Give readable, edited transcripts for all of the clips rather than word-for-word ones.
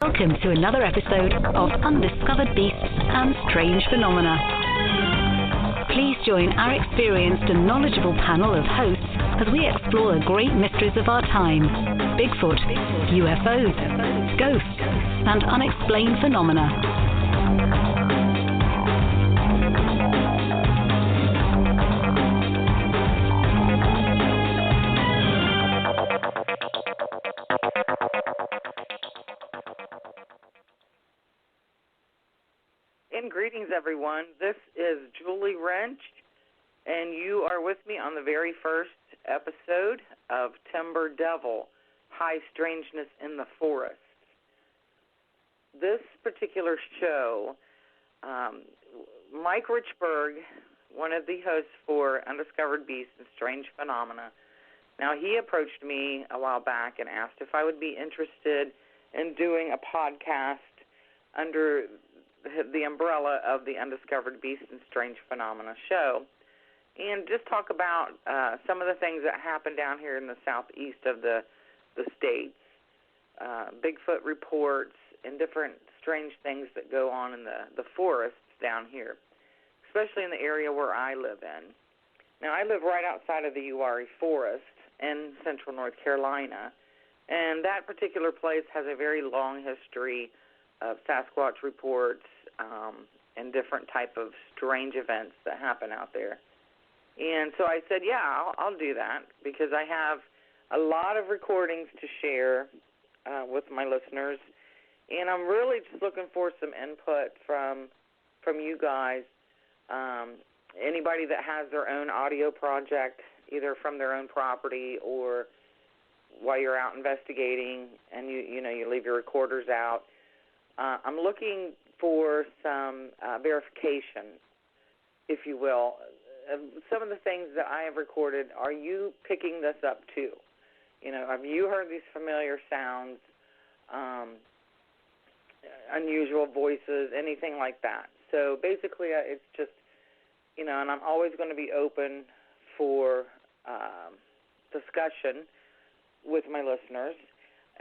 Welcome to another episode of Undiscovered Beasts and Strange Phenomena. Please join our experienced and knowledgeable panel of hosts as we explore the great mysteries of our time: Bigfoot, UFOs, ghosts, and unexplained phenomena. Greetings, everyone. This is Julie Rench, and you are with me on the very first episode of Devil High Strangeness in the Forest. This particular show, Mike Richburg, one of the hosts for Undiscovered Beasts and Strange Phenomena, now he approached me a while back and asked if I would be interested in doing a podcast under the umbrella of the Undiscovered Beasts and Strange Phenomena show, and just talk about some of the things that happen down here in the southeast of the states, Bigfoot reports, and different strange things that go on in the forests down here, especially in the area where I live in. Now, I live right outside of the Uwharrie Forest in central North Carolina, and that particular place has a very long history of Sasquatch reports and different type of strange events that happen out there. And so I said, yeah, I'll do that, because I have a lot of recordings to share with my listeners, and I'm really just looking for some input from you guys. Anybody that has their own audio project, either from their own property or while you're out investigating and you leave your recorders out. I'm looking for some verification, if you will. Some of the things that I have recorded, are you picking this up too? Have you heard these familiar sounds, unusual voices, anything like that? So basically, it's just, and I'm always going to be open for discussion with my listeners.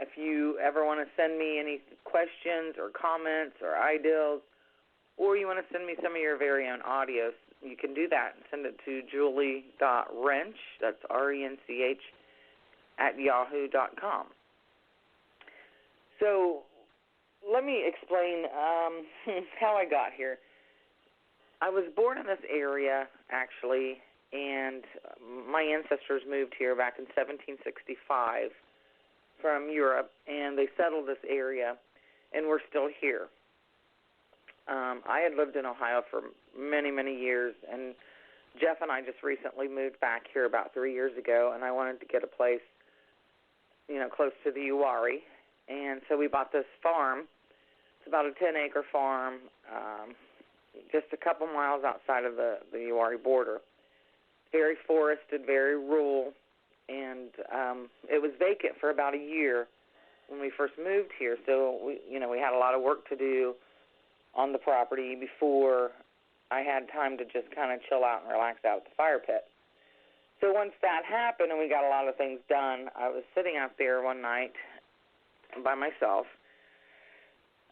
If you ever want to send me any questions or comments or ideas, or you want to send me some of your very own audios, you can do that and send it to julie.rench, that's RENCH, @yahoo.com. So let me explain how I got here. I was born in this area, actually, and my ancestors moved here back in 1765 from Europe, and they settled this area, and we're still here. I had lived in Ohio for many, many years, and Jeff and I just recently moved back here about 3 years ago, and I wanted to get a place, close to the Uwharrie, and so we bought this farm. It's about a 10-acre farm, just a couple miles outside of the Uwharrie border. Very forested, very rural, and it was vacant for about a year when we first moved here. So we had a lot of work to do on the property before I had time to just kind of chill out and relax out at the fire pit. So once that happened and we got a lot of things done, I was sitting out there one night by myself,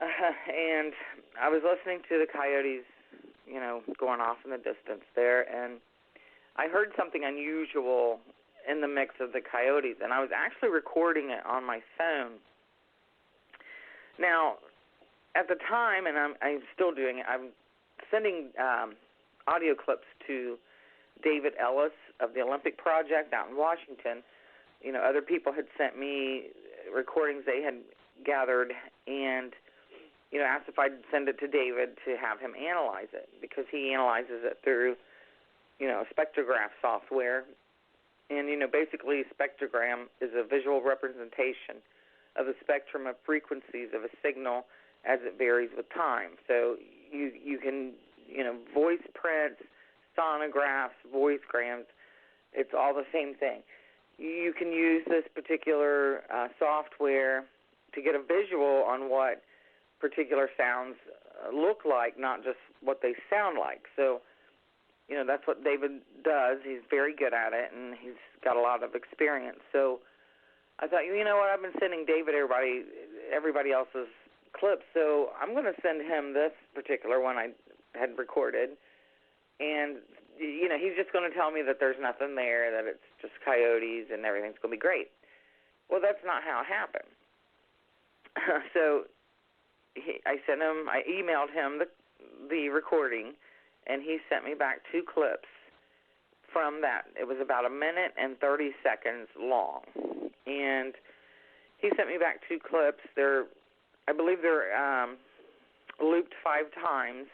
and I was listening to the coyotes, going off in the distance there, and I heard something unusual in the mix of the coyotes, and I was actually recording it on my phone. Now, at the time, and I'm still doing it, I'm sending audio clips to David Ellis of the Olympic Project out in Washington. Other people had sent me recordings they had gathered, and asked if I'd send it to David to have him analyze it, because he analyzes it through a spectrograph software. And, basically spectrogram is a visual representation of the spectrum of frequencies of a signal as it varies with time. So you can, voice prints, sonographs, voicegrams, it's all the same thing. You can use this particular software to get a visual on what particular sounds look like, not just what they sound like. So, that's what David does. He's very good at it, and he's got a lot of experience. So I thought, I've been sending David everybody else's clips, so I'm going to send him this particular one I had recorded, and, he's just going to tell me that there's nothing there, that it's just coyotes and everything's going to be great. Well, that's not how it happened. So I emailed him the recording, and he sent me back 2 clips from that. It was about 1 minute and 30 seconds long, and he sent me back 2 clips. I believe they're looped 5 times.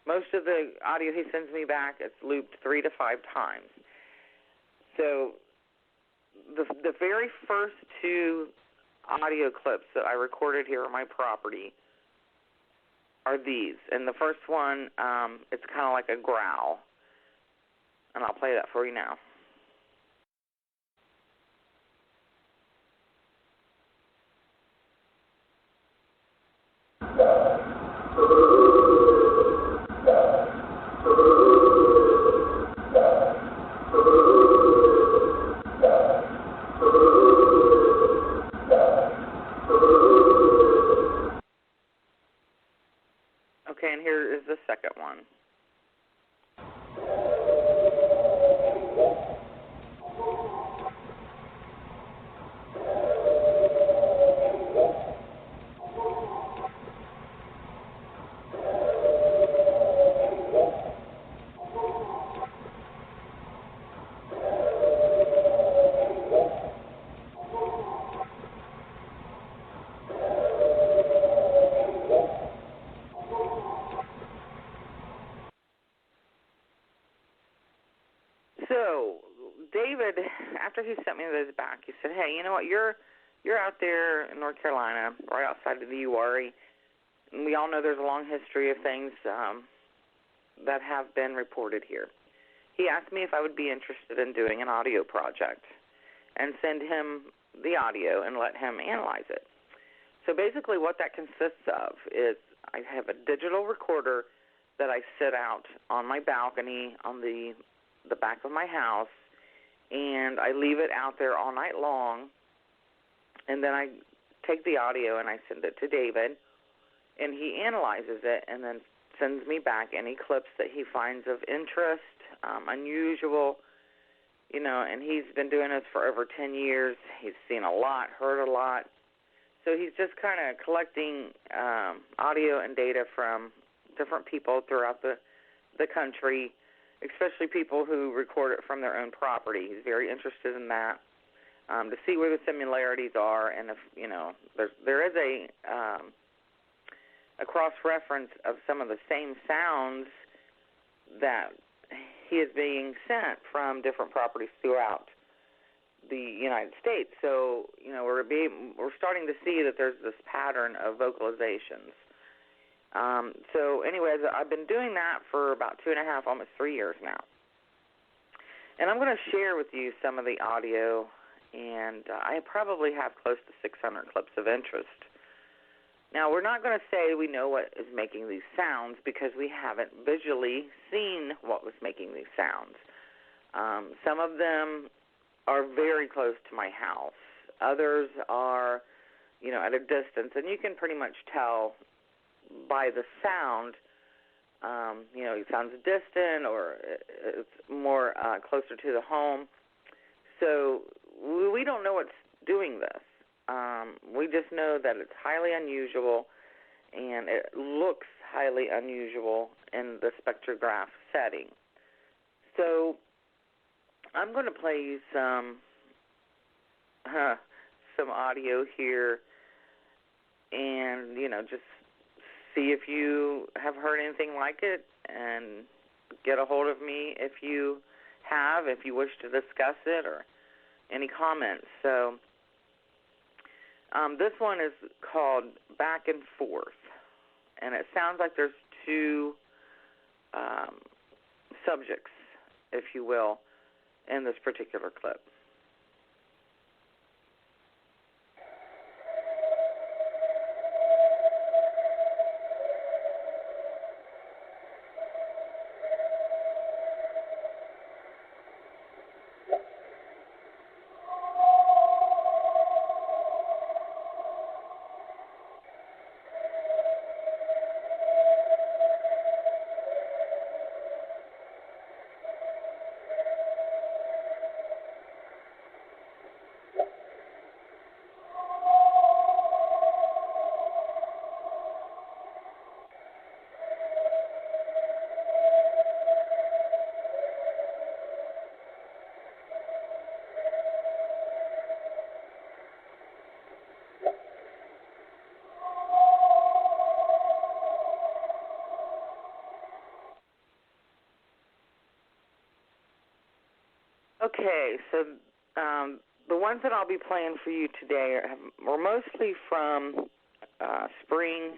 Most of the audio he sends me back, it's looped 3 to 5 times. So the very first 2 audio clips that I recorded here on my property are these. And the first one, it's kind of like a growl. And I'll play that for you now. Okay, and here is the second one. So, David, after he sent me those back, he said, hey, you know what, you're out there in North Carolina, right outside of the Uwharrie, and we all know there's a long history of things that have been reported here. He asked me if I would be interested in doing an audio project and send him the audio and let him analyze it. So basically what that consists of is I have a digital recorder that I sit out on my balcony on the back of my house, and I leave it out there all night long, and then I take the audio and I send it to David, and he analyzes it and then sends me back any clips that he finds of interest, unusual, and he's been doing this for over 10 years. He's seen a lot, heard a lot. So he's just kind of collecting audio and data from different people throughout the country, especially people who record it from their own property. He's very interested in that, to see where the similarities are, and if, there is a cross-reference of some of the same sounds that he is being sent from different properties throughout the United States. So, we're starting to see that there's this pattern of vocalizations. So anyways, I've been doing that for about 2.5, almost 3 years now. And I'm going to share with you some of the audio, and I probably have close to 600 clips of interest. Now, we're not going to say we know what is making these sounds because we haven't visually seen what was making these sounds. Some of them are very close to my house. Others are, at a distance, and you can pretty much tell by the sound, it sounds distant or it's more closer to the home. So we don't know what's doing this. We just know that it's highly unusual, and it looks highly unusual in the spectrograph setting. So I'm going to play you some audio here, and just see if you have heard anything like it, and get a hold of me if you wish to discuss it or any comments. So this one is called Back and Forth, and it sounds like there's 2 subjects, if you will, in this particular clip. Okay, so the ones that I'll be playing for you today are mostly from spring,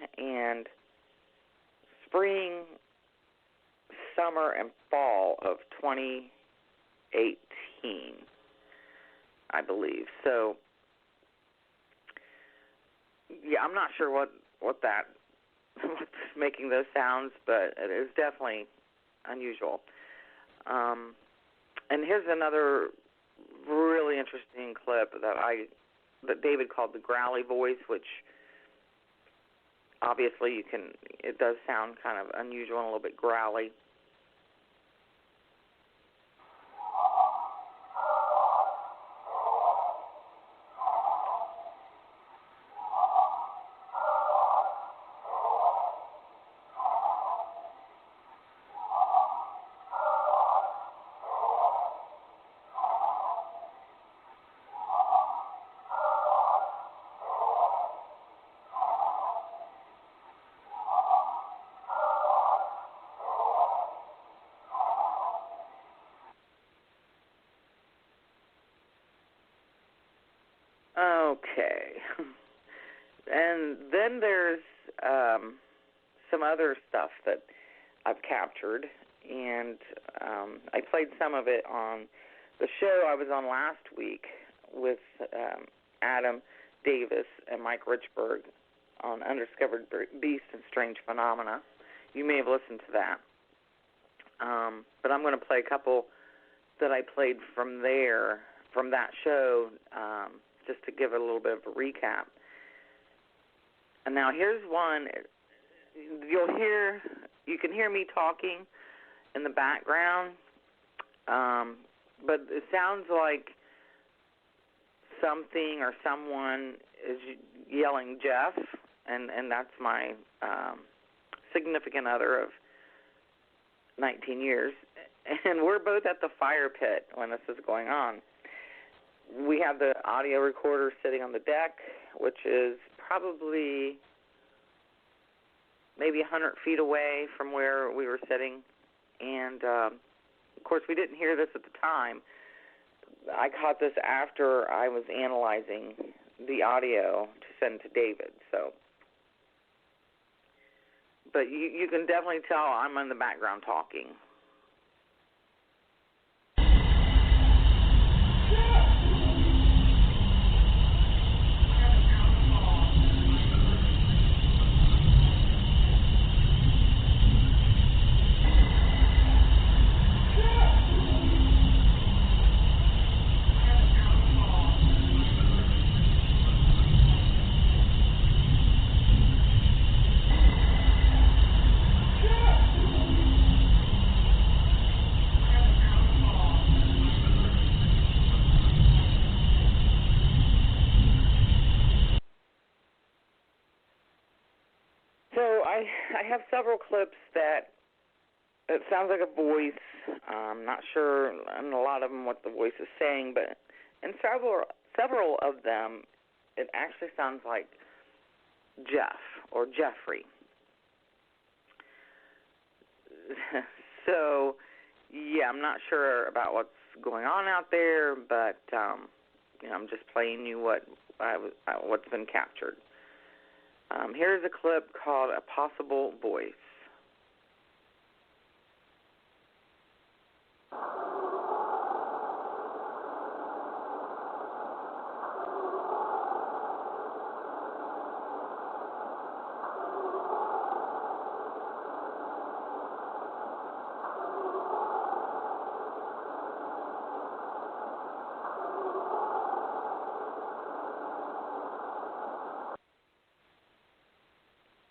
summer, and fall of 2018, I believe. So, yeah, I'm not sure what's making those sounds, but it is definitely unusual. And here's another really interesting clip that David called the growly voice, which obviously it does sound kind of unusual and a little bit growly. Okay. And then there's some other stuff that I've captured, and I played some of it on the show I was on last week with Adam Davis and Mike Richburg on Undiscovered Beasts and Strange Phenomena. You may have listened to that. But I'm going to play a couple that I played from that show, just to give it a little bit of a recap. And now here's one. You can hear me talking in the background, but it sounds like something or someone is yelling Jeff, and that's my significant other of 19 years. And we're both at the fire pit when this is going on. We have the audio recorder sitting on the deck, which is probably maybe 100 feet away from where we were sitting. And, of course, we didn't hear this at the time. I caught this after I was analyzing the audio to send to David. But you can definitely tell I'm in the background talking. I have several clips that it sounds like a voice. I'm not sure in a lot of them what the voice is saying, but in several of them, it actually sounds like Jeff or Jeffrey. So, yeah, I'm not sure about what's going on out there, but I'm just playing you what's been captured. Here's a clip called A Possible Voice.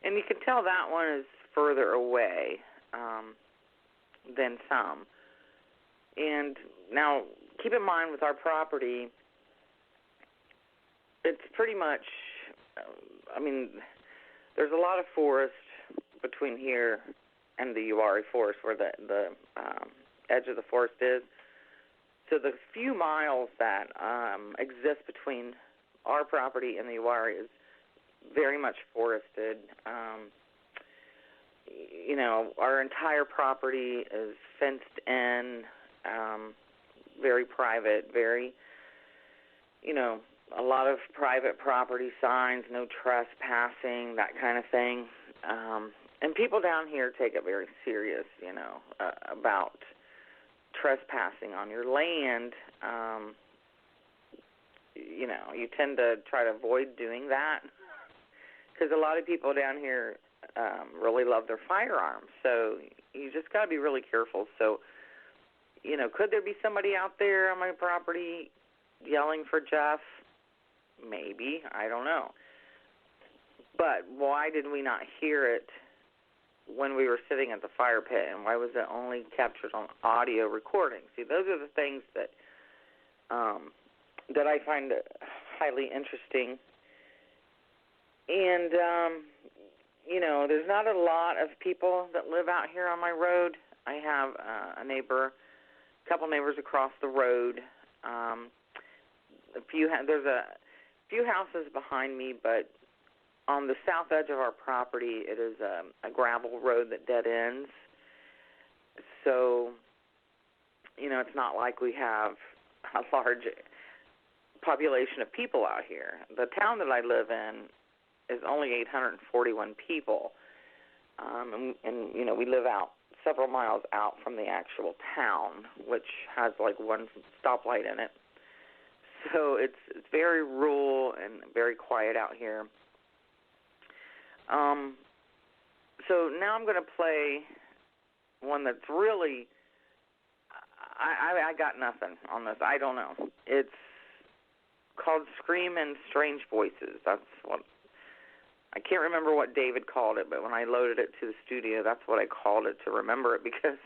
And you can tell that one is further away than some. And now, keep in mind with our property, it's pretty much, there's a lot of forest between here and the Uwharrie Forest, where the edge of the forest is. So the few miles that exist between our property and the Uwharrie is very much forested. Our entire property is fenced in. very private, very, a lot of private property signs, no trespassing, that kind of thing. And people down here take it very serious, about trespassing on your land. You tend to try to avoid doing that because a lot of people down here really love their firearms. So you just got to be really careful. So, could there be somebody out there on my property yelling for Jeff? Maybe. I don't know. But why did we not hear it when we were sitting at the fire pit, and why was it only captured on audio recording? See, those are the things that that I find highly interesting. And, there's not a lot of people that live out here on my road. I have a couple neighbors across the road. There's a few houses behind me, but on the south edge of our property, it is a gravel road that dead ends. So, it's not like we have a large population of people out here. The town that I live in is only 841 people, and we live out several miles out from the actual town, which has like one stoplight in it. So it's very rural and very quiet out here. So now I'm going to play one that's really, I got nothing on this. I don't know. It's called Scream in Strange Voices. That's what, I can't remember what David called it, but when I loaded it to the studio, that's what I called it to remember it, because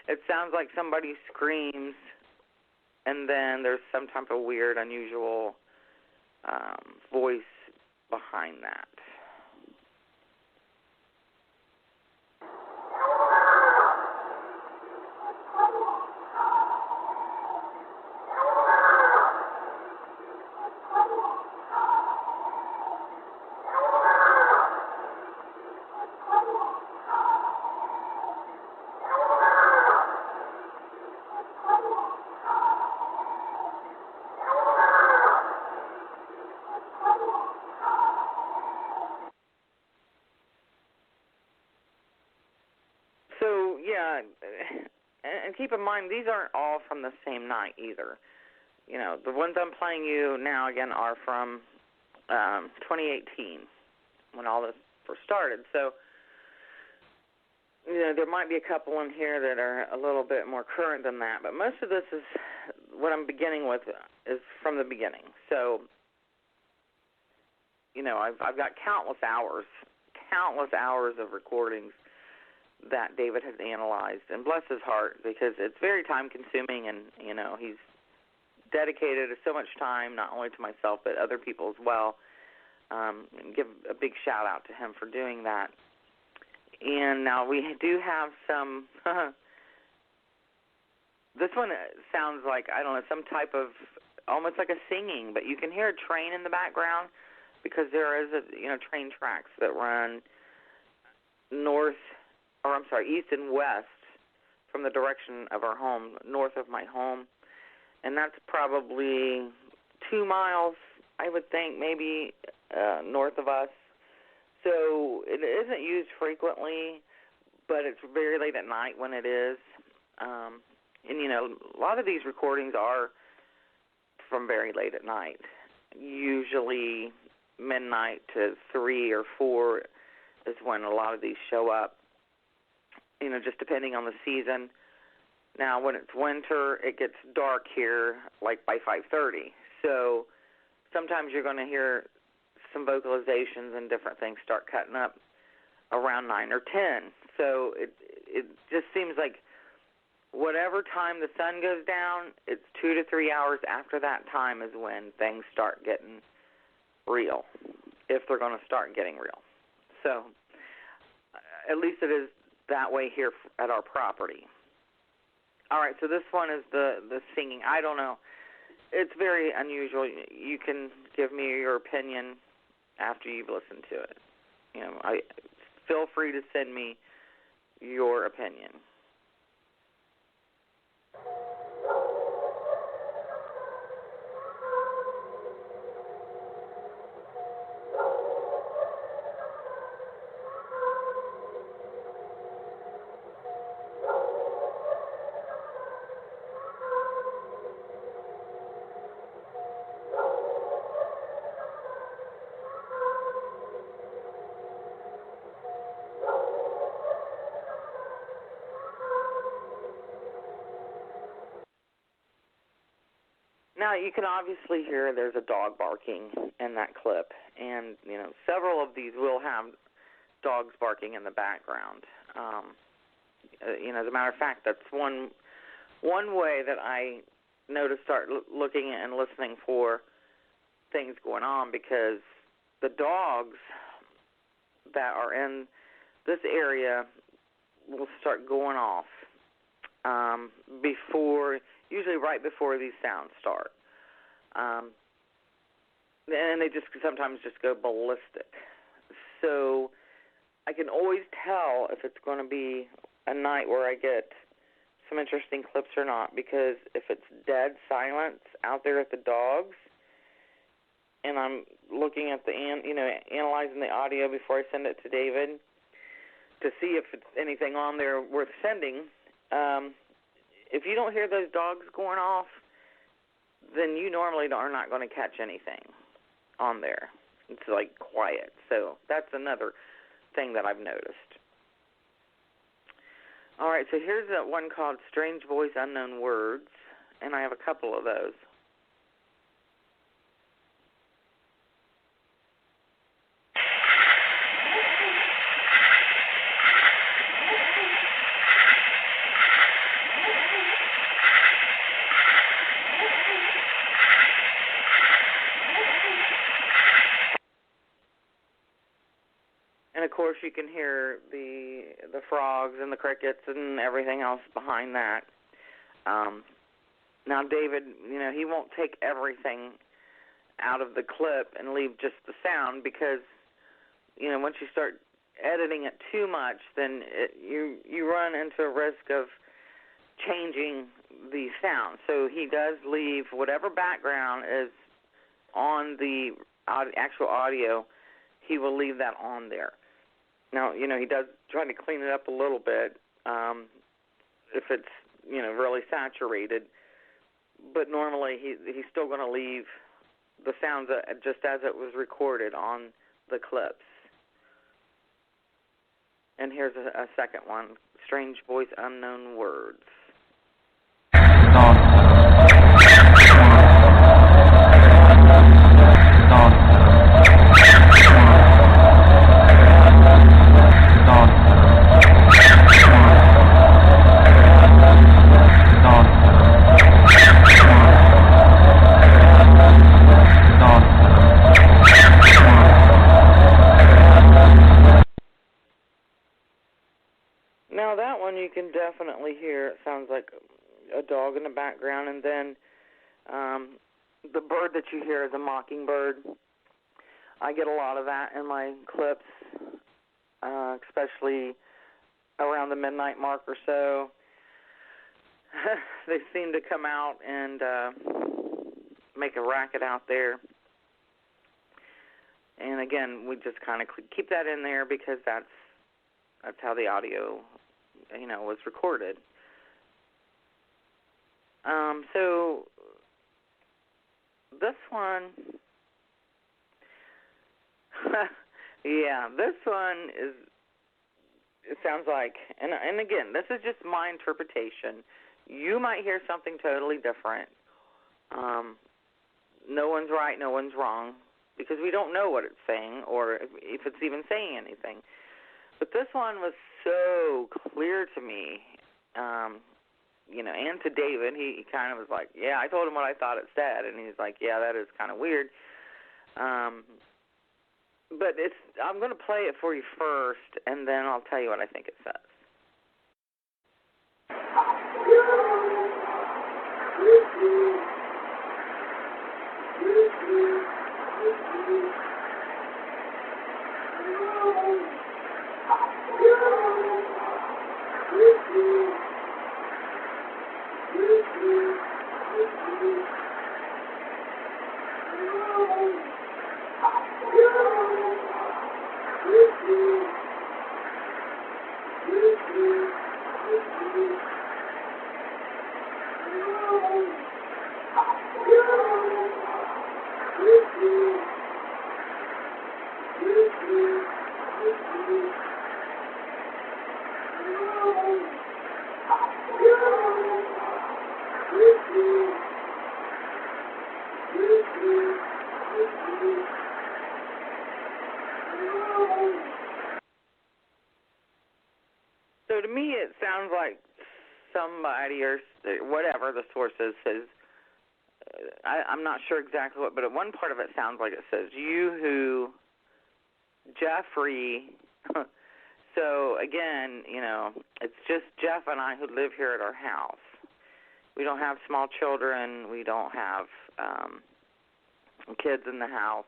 it sounds like somebody screams and then there's some type of weird, unusual voice behind that. And keep in mind, these aren't all from the same night either. The ones I'm playing you now, again, are from 2018, when all this first started. So, there might be a couple in here that are a little bit more current than that, but most of this is, what I'm beginning with is from the beginning. So, I've got countless hours of recordings that David has analyzed, and bless his heart, because it's very time-consuming, and, he's dedicated so much time, not only to myself, but other people as well, and give a big shout-out to him for doing that. And now we do have some, this one sounds like, I don't know, some type of, almost like a singing, but you can hear a train in the background, because there is train tracks that run east and west from the direction of our home, north of my home. And that's probably 2 miles, I would think, maybe north of us. So it isn't used frequently, but it's very late at night when it is. And, a lot of these recordings are from very late at night. Usually midnight to 3 or 4 is when a lot of these show up. Just depending on the season. Now, when it's winter, it gets dark here, like by 5:30. So sometimes you're going to hear some vocalizations and different things start cutting up around 9 or 10. So it just seems like whatever time the sun goes down, it's 2 to 3 hours after that time is when things start getting real, if they're going to start getting real. So at least it is that way here at our property. All right, so this one is the singing. I don't know. It's very unusual. You can give me your opinion after you've listened to it. Feel free to send me your opinion. You can obviously hear there's a dog barking in that clip, and several of these will have dogs barking in the background. As a matter of fact, that's one way that I know to start looking and listening for things going on, because the dogs that are in this area will start going off usually right before these sounds start. And they just sometimes just go ballistic. So I can always tell if it's going to be a night where I get some interesting clips or not, because if it's dead silence out there at the dogs, and I'm looking at analyzing the audio before I send it to David to see if it's anything on there worth sending. If you don't hear those dogs going off, then you normally are not going to catch anything on there. It's like quiet. So that's another thing that I've noticed. All right, so here's that one called Strange Voice, Unknown Words, and I have a couple of those. And of course, you can hear the frogs and the crickets and everything else behind that. Now, David, he won't take everything out of the clip and leave just the sound, because, once you start editing it too much, then you run into a risk of changing the sound. So he does leave whatever background is on the actual audio, he will leave that on there. Now, he does try to clean it up a little bit if it's, really saturated. But normally he's still going to leave the sounds just as it was recorded on the clips. And here's a second one, Strange Voice, Unknown Words. Now that one you can definitely hear. It sounds like a dog in the background, and then the bird that you hear is a mockingbird. I get a lot of that in my clips, especially around the midnight mark or so. They seem to come out and make a racket out there. And again, we just kind of keep that in there because that's how the audio, was recorded. So this one, this one it sounds like, and again, this is just my interpretation. You might hear something totally different. No one's right, no one's wrong, because we don't know what it's saying or if it's even saying anything. But this one was so clear to me, and to David. He kind of was like, yeah, I told him what I thought it said, and he's like, yeah, that is kind of weird. But I'm going to play it for you first, and then I'll tell you what I think it says. to me it sounds like somebody or whatever the source is says, I'm not sure exactly what, but at one part of it sounds like it says, you who, Jeffrey, so again, it's just Jeff and I who live here at our house. We don't have small children. We don't have kids in the house.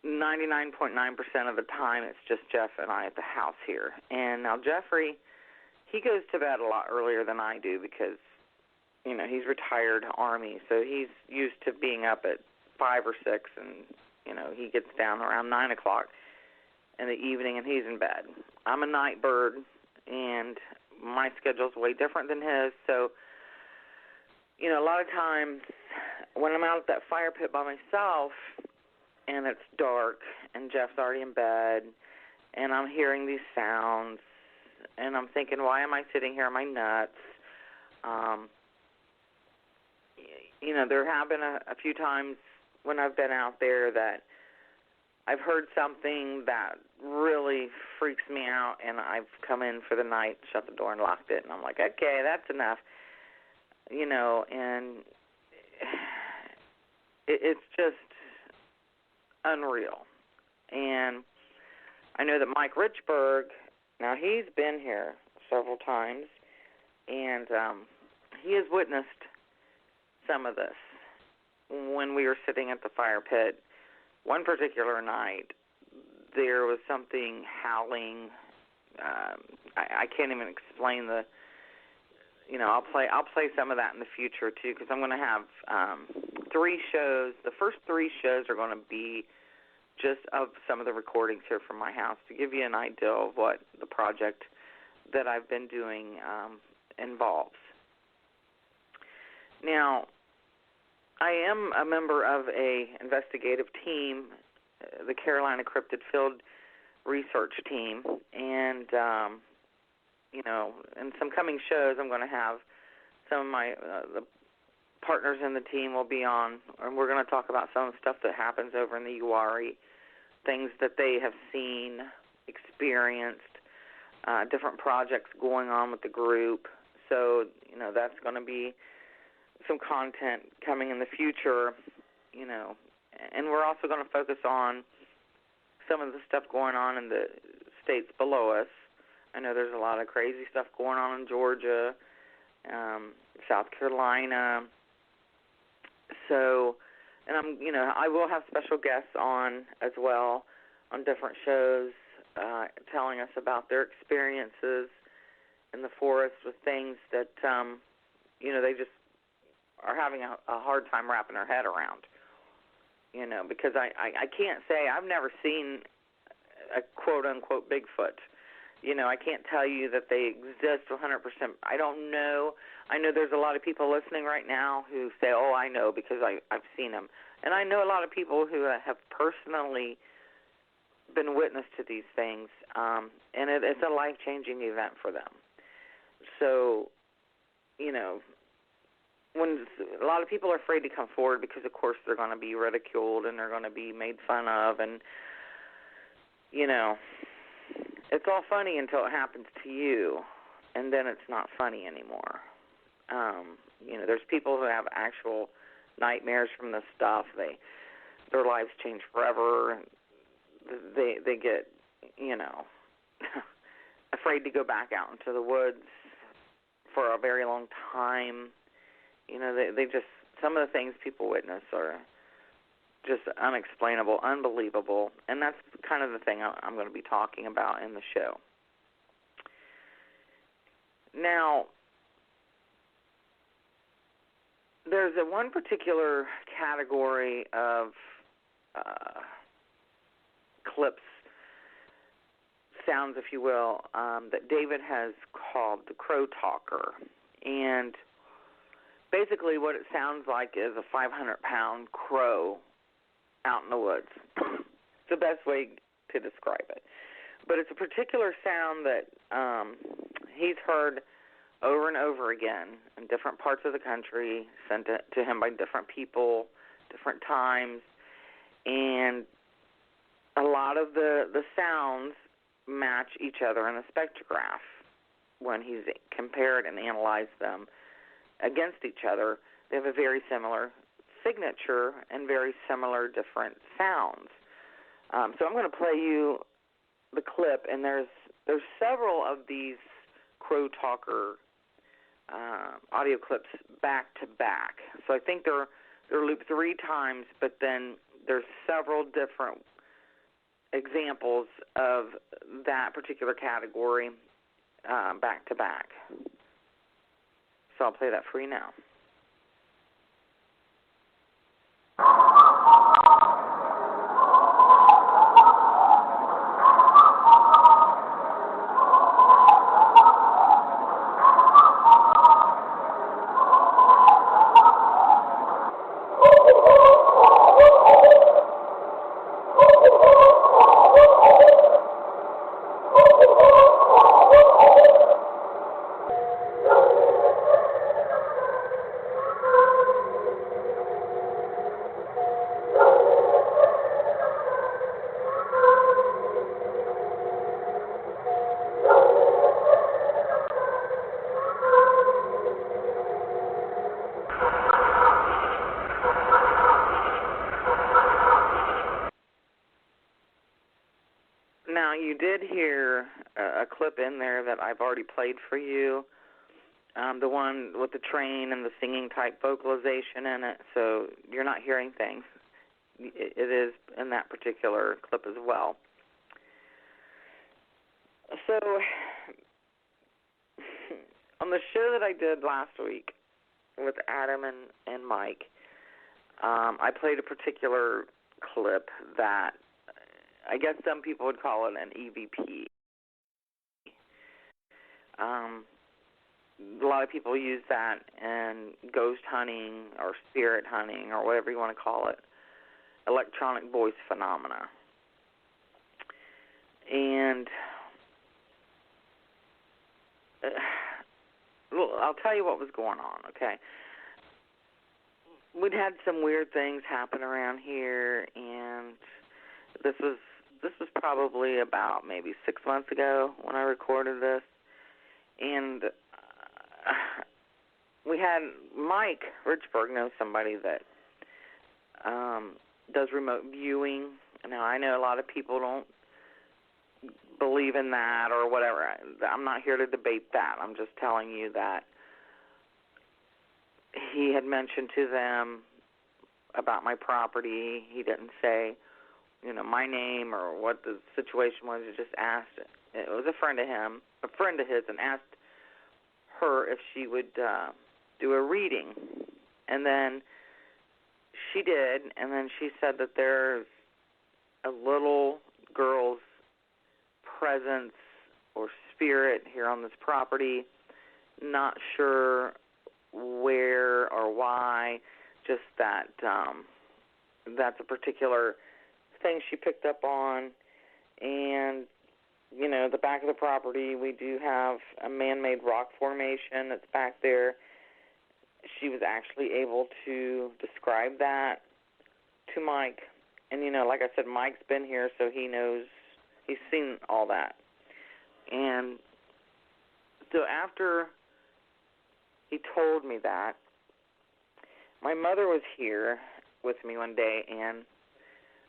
99.9% of the time it's just Jeff and I at the house here. And now Jeffrey, he goes to bed a lot earlier than I do because, he's retired Army, so he's used to being up at 5 or 6, and, he gets down around 9 o'clock in the evening and he's in bed. I'm a night bird, and my schedule's way different than his, so, a lot of times when I'm out at that fire pit by myself and it's dark and Jeff's already in bed and I'm hearing these sounds and I'm thinking, why am I sitting here? Am I nuts? There have been a few times when I've been out there that I've heard something that really freaks me out, and I've come in for the night, shut the door, and locked it, and I'm like, okay, that's enough, and it's just unreal. And I know that Mike Richburg, now he's been here several times, and he has witnessed some of this when we were sitting at the fire pit. One particular night, there was something howling. I can't even explain the. I'll play some of that in the future too, because I'm going to have 3 shows. The first 3 shows are going to be just of some of the recordings here from my house to give you an idea of what the project that I've been doing involves. Now, I am a member of a investigative team, the Carolina Cryptid Field Research Team, and in some coming shows, I'm going to have some of my the partners in the team will be on, and we're going to talk about some of the stuff that happens over in the Uwharrie, things that they have seen, experienced, different projects going on with the group. So, that's going to be some content coming in the future, and we're also going to focus on some of the stuff going on in the states below us. I know there's a lot of crazy stuff going on in Georgia, South Carolina. So, and I will have special guests on as well on different shows, telling us about their experiences in the forest with things that, they just are having a hard time wrapping their head around, because I can't say I've never seen a quote-unquote Bigfoot. I can't tell you that they exist 100%. I don't know. I know there's a lot of people listening right now who say, oh, I know because I've seen them. And I know a lot of people who have personally been witness to these things, and it's a life-changing event for them. So, when a lot of people are afraid to come forward because, of course, they're going to be ridiculed and they're going to be made fun of, and, it's all funny until it happens to you, and then it's not funny anymore. There's people who have actual nightmares from this stuff. Their lives change forever. They get, afraid to go back out into the woods for a very long time. They just, some of the things people witness are just unexplainable, unbelievable, and that's kind of the thing I'm going to be talking about in the show. Now, there's one particular category of clips, sounds, if you will, that David has called the crow talker, and basically what it sounds like is a 500-pound crow out in the woods. It's the best way to describe it. But it's a particular sound that he's heard over and over again in different parts of the country, sent to him by different people, different times. And a lot of the sounds match each other in the spectrograph. when he's compared and analyzed them against each other, they have a very similar signature and very similar different sounds. So I'm going to play you the clip, and there's several of these Crow Talker audio clips back to back. So I think they're looped 3 times, but then there's several different examples of that particular category back to back. So I'll play that for you now. Now, you did hear a clip in there that I've already played for you, the one with the train and the singing type vocalization in it, so you're not hearing things. It is in that particular clip as well. So, on the show that I did last week with Adam and Mike, I played a particular clip that I guess some people would call it an EVP. A lot of people use that in ghost hunting or spirit hunting or whatever you want to call it, electronic voice phenomena. And I'll tell you what was going on, okay? We'd had some weird things happen around here, and this was probably about maybe 6 months ago when I recorded this. And we had Mike Richburg knows somebody that does remote viewing. Now, I know a lot of people don't believe in that or whatever. I'm not here to debate that. I'm just telling you that he had mentioned to them about my property. He didn't say, my name or what the situation was. He just asked. It was a friend of his, and asked her if she would do a reading. And then she did, and then she said that there's a little girl's presence or spirit here on this property. Not sure where or why, just that that's a particular thing she picked up on. And the back of the property, we do have a man-made rock formation that's back there. She was actually able to describe that to Mike. And, like I said, Mike's been here, so he knows, he's seen all that. And so after he told me that, my mother was here with me one day, and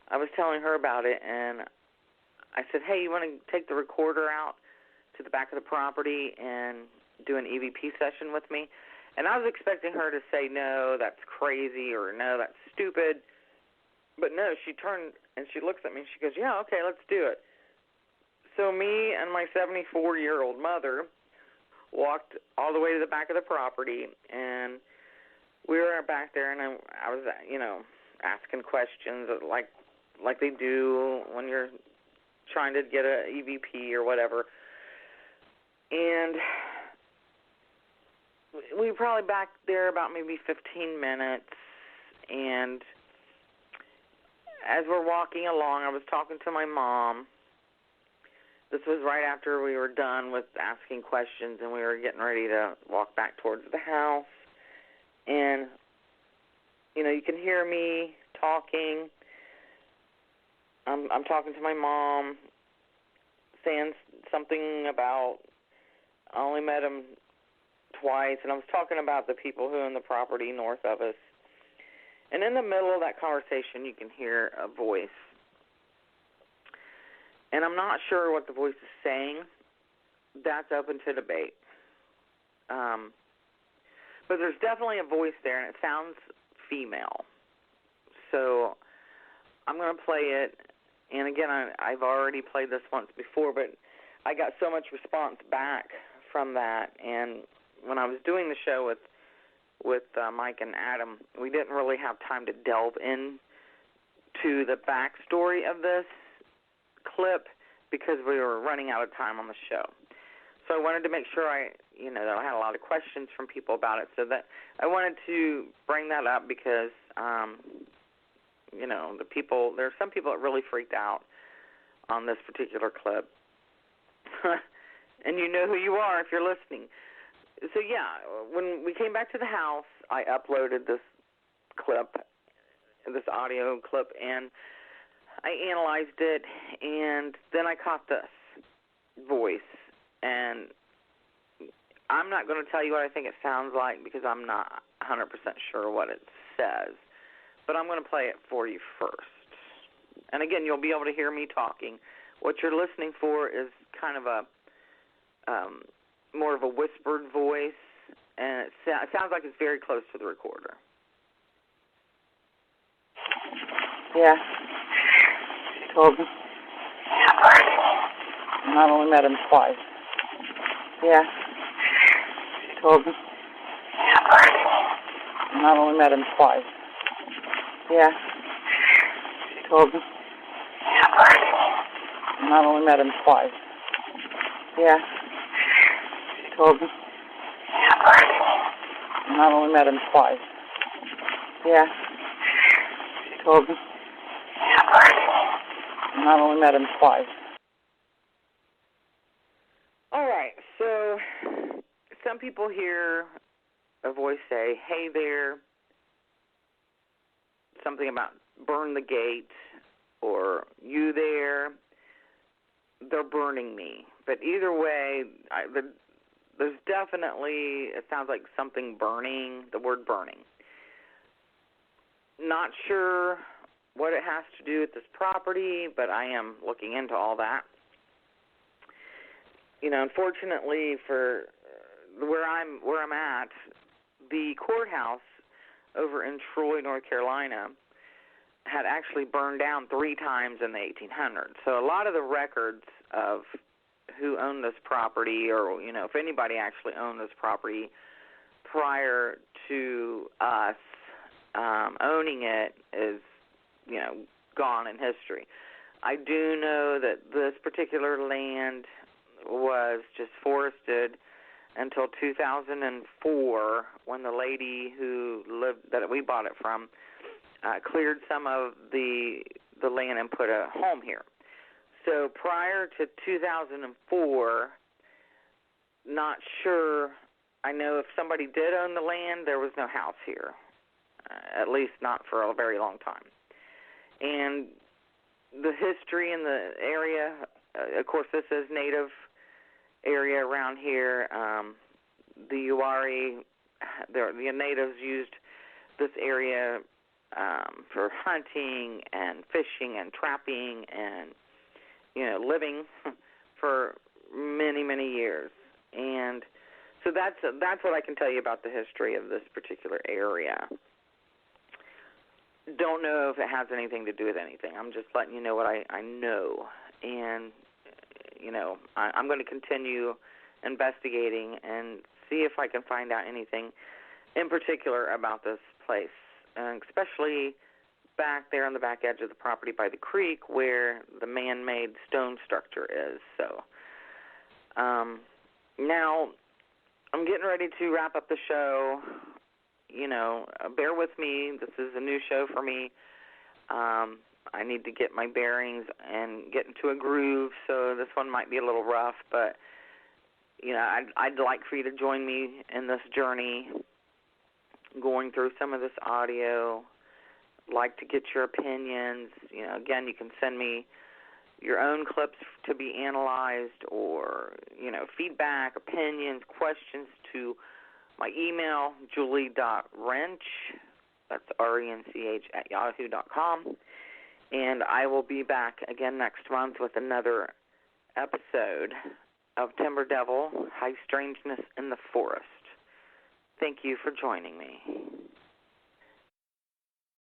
I was telling her about it, and I said, hey, you want to take the recorder out to the back of the property and do an EVP session with me? And I was expecting her to say, no, that's crazy, or no, that's stupid. But no, she turned and she looks at me and she goes, yeah, okay, let's do it. So me and my 74-year-old mother walked all the way to the back of the property, and we were back there, and I was, asking questions like they do when you're trying to get a EVP or whatever. And we were probably back there about maybe 15 minutes, and as we're walking along, I was talking to my mom. This was right after we were done with asking questions, and we were getting ready to walk back towards the house. And, you can hear me talking. I'm talking to my mom, saying something about I only met him twice, and I was talking about the people who own the property north of us. And in the middle of that conversation, you can hear a voice. And I'm not sure what the voice is saying. That's open to debate. But there's definitely a voice there, and it sounds female. So I'm going to play it. And again, I've already played this once before, but I got so much response back from that. And when I was doing the show with Mike and Adam, we didn't really have time to delve into the backstory of this clip because we were running out of time on the show. So I wanted to make sure I had a lot of questions from people about it, so that I wanted to bring that up because, there are some people that really freaked out on this particular clip. And you know who you are if you're listening. So, yeah, when we came back to the house, I uploaded this clip, this audio clip, and I analyzed it, and then I caught this voice. And I'm not going to tell you what I think it sounds like because I'm not 100% sure what it says. But I'm going to play it for you first. And again, you'll be able to hear me talking. What you're listening for is kind of a more of a whispered voice, and it sounds like it's very close to the recorder. Yeah. She told me. I not only met him twice. Yeah. She told me. I not only met him twice. Yeah. She told me. I not only met him twice. Yeah. She told me. I not only met him twice. Yeah. She told me. I not only met him twice. All right, so some people hear a voice say, "Hey there," something about burn the gate, or "you there," they're burning me. But either way, there's definitely, it sounds like something burning, the word burning. Not sure what it has to do with this property, but I am looking into all that. Unfortunately for where I'm at, the courthouse over in Troy, North Carolina, had actually burned down 3 times in the 1800s. So a lot of the records of who owned this property, or if anybody actually owned this property prior to us owning it, is gone in history. I do know that this particular land was just forested until 2004, when the lady who lived, that we bought it from, cleared some of the land and put a home here. So prior to 2004, not sure. I know if somebody did own the land, there was no house here, at least not for a very long time. And the history in the area, of course, this is native area around here. The Uwharrie, the natives used this area for hunting and fishing and trapping and living for many, many years. And so that's what I can tell you about the history of this particular area. Don't know if it has anything to do with anything. I'm just letting you know what I know. And I'm going to continue investigating and see if I can find out anything in particular about this place, and especially back there on the back edge of the property by the creek where the man-made stone structure is. So now I'm getting ready to wrap up the show. Bear with me. This is a new show for me. I need to get my bearings and get into a groove, so this one might be a little rough, but I'd like for you to join me in this journey, going through some of this audio. Like to get your opinions. Again, you can send me your own clips to be analyzed, or, feedback, opinions, questions, to my email, julie.rench, that's RENCH @yahoo.com. And I will be back again next month with another episode of Timber Devil High Strangeness in the Forest. Thank you for joining me.